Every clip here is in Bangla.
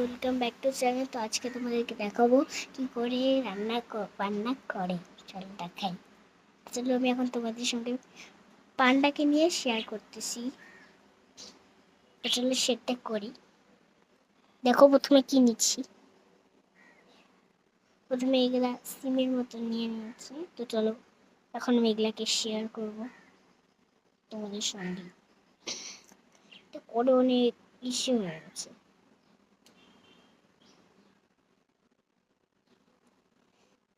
Welcome back to channel. তো আজকে তোমাদেরকে দেখাবো কি করে পান্না করে। চলো দেখাই। চলো আমি এখন তোমাদের সঙ্গে পান্ডাকে নিয়ে শেয়ার করতেছি। চলো সেটা করি। দেখো প্রথমে কি নিচ্ছি। প্রথমে এগুলা সিমের মতো নিয়ে নিচ্ছি। তো চলো এখন আমি এগুলাকে শেয়ার করবো তোমাদের সঙ্গে। তো করে অনেক ইস্যু হয়ে গেছে।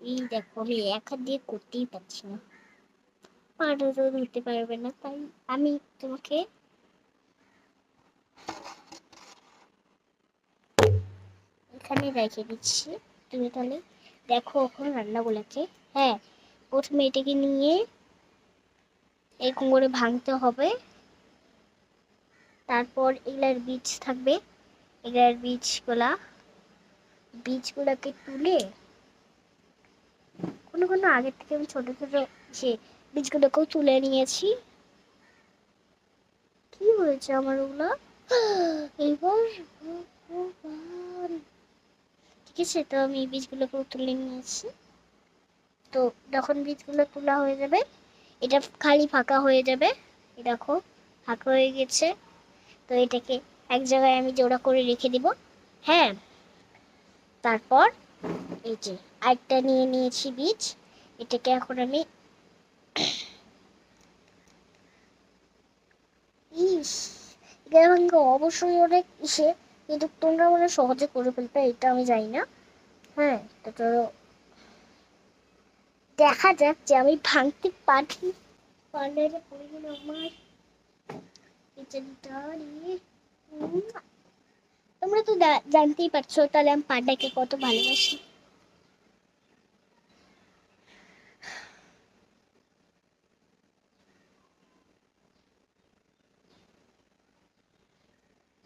এই দেখো আমি এক হাত দিয়ে করতেই পারছি না, পাটা তো ধরতে পারবে না, তাই আমি তোমাকে এখানে রেখে দিচ্ছি। তুমি তাহলে দেখো এখন রান্নাগুলোকে। হ্যাঁ, প্রথমে এটাকে নিয়ে এরকম করে ভাঙতে হবে। তারপর এগুলার বীজ থাকবে, এগুলার বীজগুলাকে তুলে কোনো কোনো আগের থেকে আমি ছোট ছোট সে বীজগুলোকেও তুলে নিয়েছি। কি হয়েছে আমার ওগুলো এইবার? ঠিক আছে, তো আমি বীজগুলোকেও তুলে নিয়েছি। তো যখন বীজগুলো তোলা হয়ে যাবে, এটা খালি ফাঁকা হয়ে যাবে। দেখো ফাঁকা হয়ে গেছে। তো এটাকে এক জায়গায় আমি জোড়া করে রেখে দিব। হ্যাঁ, তারপর এই যে আরেকটা নিয়ে নিয়েছি বীজ। এটাকে এখন আমি ইস এটা অবশ্যই অনেক কিন্তু তোমরা মানে সহজে করে ফেলবে এটা আমি জানি না। হ্যাঁ, তো দেখা যাক যে আমি ভাঙতে পারি। পান্ডাটা পড়ে গেল আমার তোমরা তো জানতেই পারছো তাহলে আমি পান্ডাকে কত ভালোবাসি।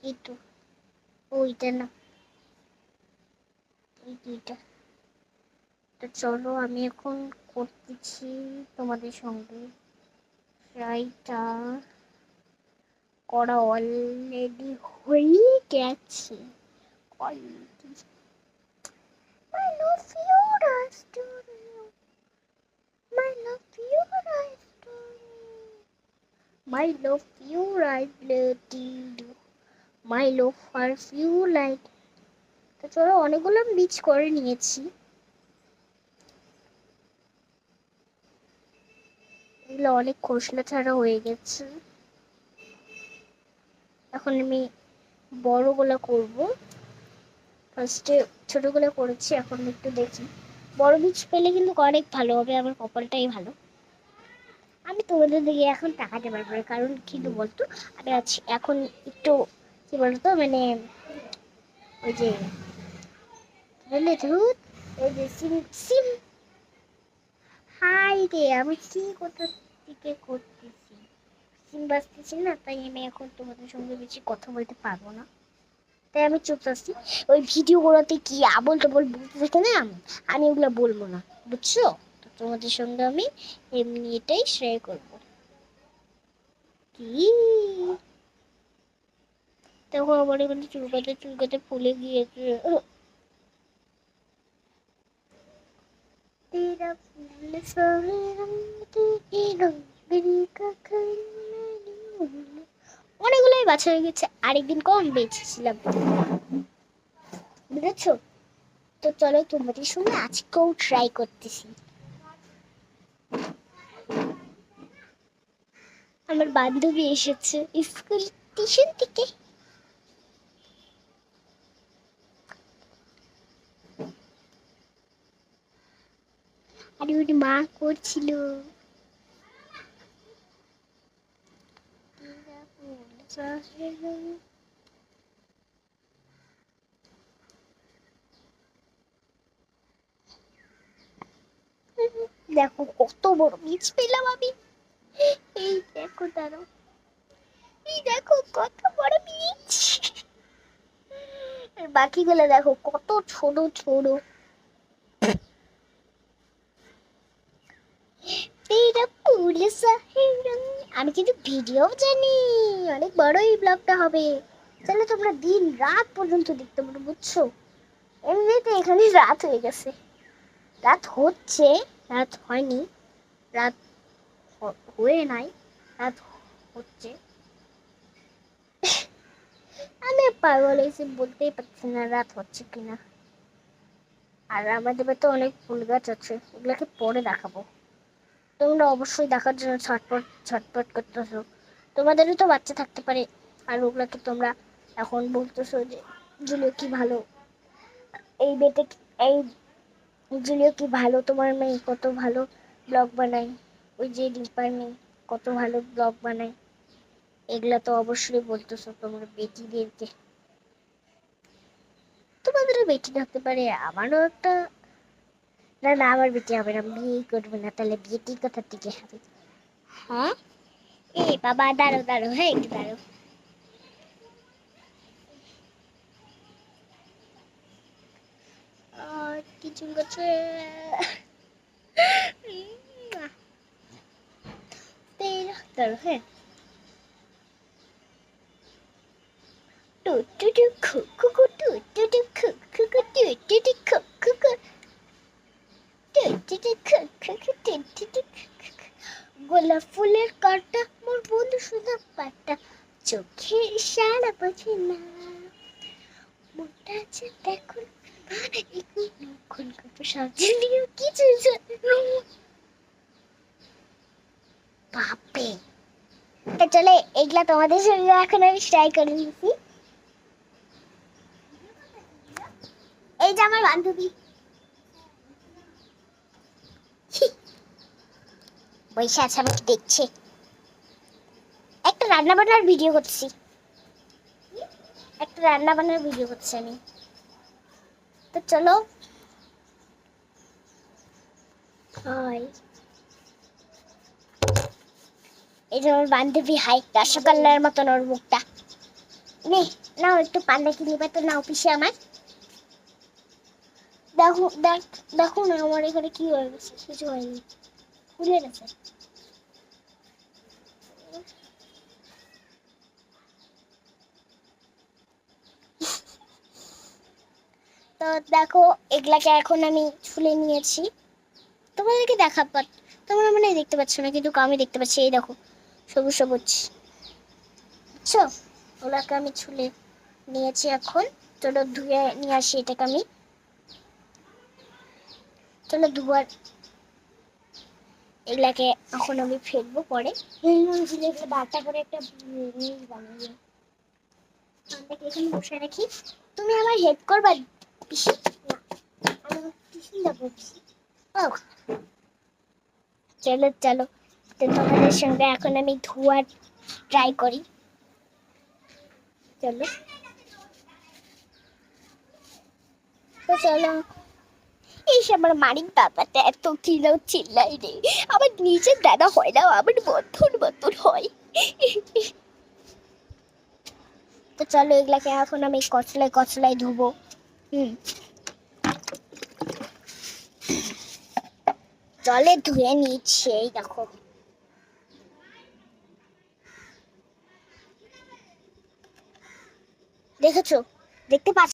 এই তো, ওইটা না, এই দুইটা। তো চলো আমি এখন করতেছি তোমাদের সঙ্গে। ফ্রাইটা করা অলরেডি হয়ে গেছে already. I love you, Rasturi. My love you, Rasturi. My love you, Rasturi. My love for you, like. তো চলো অনেকগুলো বীজ করে নিয়েছি। এগুলো অনেক খোসলা ছাড়া হয়ে গেছে। এখন আমি বড়গুলো করব। ফার্স্টে ছোটগুলো করেছি, এখন একটু দেখি বড় বীজ পেলে কিন্তু অনেক ভালো হবে। আমার কপালটাই ভালো। আমি তোমাদের দিকে এখন তাকাতে পারবো না, কারণ কিন্তু বলতো আমি আছি এখন একটু কি বলতো মানে ওই যে বললে ধুত এই যে সিম সিম হাই রে, আমি কি কোথা থেকে করতেছি, সিম বাজতেছি না, তাই আমি এখন তোমাদের সঙ্গে বেশি কথা বলতে পারবো না। তাই আমি চুপ আছি। ওই ভিডিও গুলোতে কি আবল টাবল বলতে থাকে না, আমি ওগুলো বলবো না, বুঝছো? তো তোমাদের সঙ্গে আমি এমনি এটাই শেয়ার করবো। কি তখন আমার এখানে চুলকাতে ফুলে গিয়েছে। तेरा फूल सारे रंग तेरे रंग मेरी का অনেকগুলোই বাছা হয়ে গেছে, আরেকদিন কম বেঁচেছিলাম, বুঝেছো? তো চলো তোমাদের সঙ্গে আজকেও ট্রাই করতেছি। আমার বান্ধবী এসেছে স্কুল টিউশন থেকে। আর ওর মা করছিল দেখো কত বড় বীজ পেলাম আমি। এই দেখো দাঁড়াও, এই দেখো কত বড় বীজ। বাকিগুলো দেখো কত ছোট ছোট। আমি কিন্তু ভিডিও জানি, অনেক বড় এই ব্লগটা হবে। তাহলে তোমরা দিন রাত পর্যন্ত দেখতে পারো, বুঝছো? এমনিতে এখানে রাত হয়ে গেছে, রাত হচ্ছে, রাত হয়নি, রাত হয়ে নাই, রাত হচ্ছে। আমি পাগল এসে বলতেই পারছি না রাত হচ্ছে কিনা। আর আমাদের বাড়িতে অনেক ফুল গাছ আছে, ওগুলোকে পরে দেখাবো। তোমরা অবশ্যই দেখার জন্য ছটপট ছটপট করতেছো। তোমাদেরও তো বাচ্চা থাকতে পারে, আর ওগুলোকে তোমরা এখন বলতেছো যে জুলিও কি ভালো, এই বেটে এই জুলিও কি ভালো, তোমার মেয়ে কত ভালো ব্লগ বানায়, ওই যে রিপার মেয়ে কত ভালো ব্লগ বানায়। এগুলা তো অবশ্যই বলতেছো তোমরা বেটিদেরকে। তোমাদেরও বেটি থাকতে পারে, আমারও একটা। না না, আমার বেটি হবে না, বিয়ে করবো না। তাহলে বেটি কোথা থেকে হবে? হ্যাঁ, এই বাবা দাঁড়ো দাঁড়ো, হ্যাঁ একটু দাঁড়ো। আর কিছু গেছে দাঁড়ো, হ্যাঁ। টু টু টু খু খু খু টু টু টু খু খু খু টু টু টু খু খু খু টু টু টু খু খু খু টু টু টু খু খু। গোলাপ ফুলের কাঁটা মোর বন্ধু সুধা পাটা, চোখে ইশারা বোঝে না, মোটা আছে দেখুন এখন কত সাজিয়ে কিছু বাপে। তা চলে এগুলা তোমাদের সঙ্গে এখন আমি ট্রাই করে নিচ্ছি। এই যে আমার বান্ধবী বৈশা আছে, আমাকে দেখছে। একটা রান্না বান্নার ভিডিও করছি, একটা রান্না বান্নার ভিডিও করছি আমি। তো চলো। হাই, এই যে আমার বান্ধবী, হাই। রসগোল্লার মতন ওর মুখটা। নে নাও একটু পান্ডা কিনবে তো, নাও পিসে আমার। দেখো দেখো না আমার এখানে কি হয়ে গেছে, কিছু হয়নি, খুলে গেছে। তো দেখো, এগুলাকে এখন আমি ছুলে নিয়েছি। তোমাদেরকে তোমরা মনে হয় দেখতে পাচ্ছ না, কিন্তু আমি দেখতে পাচ্ছি। এই দেখো, সবুজ সবুজ, বুঝছো? ওগুলাকে আমি ছুলে নিয়েছি এখন। চলো ধুয়ে নিয়ে আসি এটাকে আমি। চলো ধোয়ার, এগুলাকে এখন আমি ফেলবো পরে। বাটা করে একটা জিনিস বানাবো, এখানে বসে রাখি। তুমি আমার হেল্প করবা পিসি? না, আমি টিফিন দেবো পিসি। ও চলো চলো, তো তোমাদের সঙ্গে এখন আমি ধোয়ার ট্রাই করি। চলো, তো চলো। এইসব আমার মানিক দাদাটা এত কিলাও চিল্লাই রে, আমার নিজের দাদা হয় না, আমার বন্ধুর মতন হয়। তো চলো, এগুলাকে এখন আমি কচলায় কচলায় ধুবো। জলে ধুয়ে নিচ্ছে, এই দেখো। দেখেছো? দেখতে পাচ্ছ?